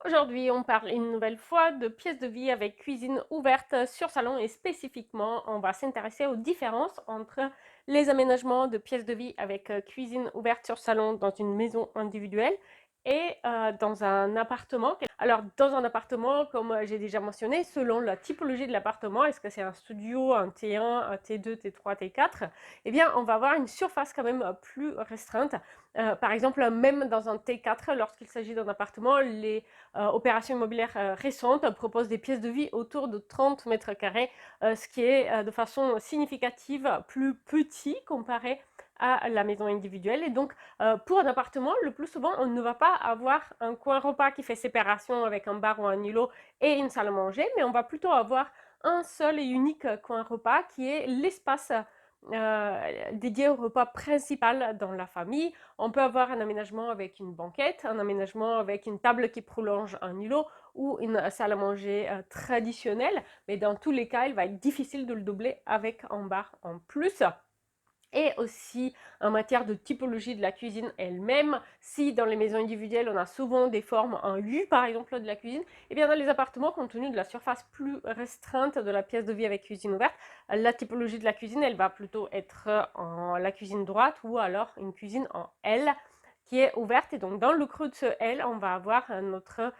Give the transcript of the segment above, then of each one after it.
Aujourd'hui, on parle une nouvelle fois de pièces de vie avec cuisine ouverte sur salon et spécifiquement, on va s'intéresser aux différences entre les aménagements de pièces de vie avec cuisine ouverte sur salon dans une maison individuelle et dans un appartement. Alors, dans un appartement, comme j'ai déjà mentionné, selon la typologie de l'appartement, est-ce que c'est un studio, un T1, un T2, T3, T4, eh bien, on va avoir une surface quand même plus restreinte. Par exemple, même dans un T4, lorsqu'il s'agit d'un appartement, les opérations immobilières récentes proposent des pièces de vie autour de 30 mètres carrés, ce qui est de façon significative plus petit comparé à la maison individuelle. Et donc, pour un appartement, le plus souvent, on ne va pas avoir un coin repas qui fait séparation avec un bar ou un îlot et une salle à manger, mais on va plutôt avoir un seul et unique coin repas qui est l'espace dédié au repas principal dans la famille. On peut avoir un aménagement avec une banquette, un aménagement avec une table qui prolonge un îlot ou une salle à manger traditionnelle, mais dans tous les cas, il va être difficile de le doubler avec un bar en plus. Et aussi en matière de typologie de la cuisine elle-même, si dans les maisons individuelles on a souvent des formes en U par exemple de la cuisine, et bien dans les appartements, compte tenu de la surface plus restreinte de la pièce de vie avec cuisine ouverte, la typologie de la cuisine elle va plutôt être en la cuisine droite ou alors une cuisine en L qui est ouverte, et donc dans le creux de ce L on va avoir notre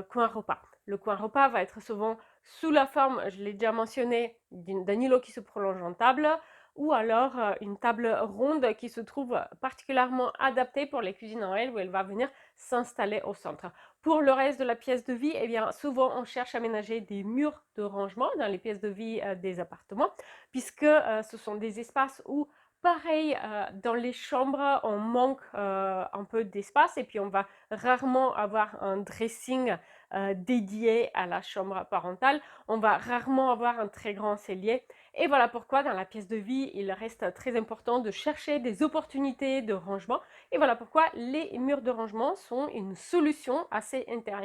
coin repas. Le coin repas va être souvent sous la forme, je l'ai déjà mentionné, d'un îlot qui se prolonge en table, ou alors une table ronde qui se trouve particulièrement adaptée pour les cuisines en L, où elle va venir s'installer au centre. Pour le reste de la pièce de vie, eh bien, souvent on cherche à aménager des murs de rangement dans les pièces de vie des appartements, puisque ce sont des espaces où, pareil, dans les chambres, on manque un peu d'espace et puis on va rarement avoir un dressing dédié à la chambre parentale. On va rarement avoir un très grand cellier. Et voilà pourquoi dans la pièce de vie, il reste très important de chercher des opportunités de rangement. Et voilà pourquoi les murs de rangement sont une solution assez intéressante.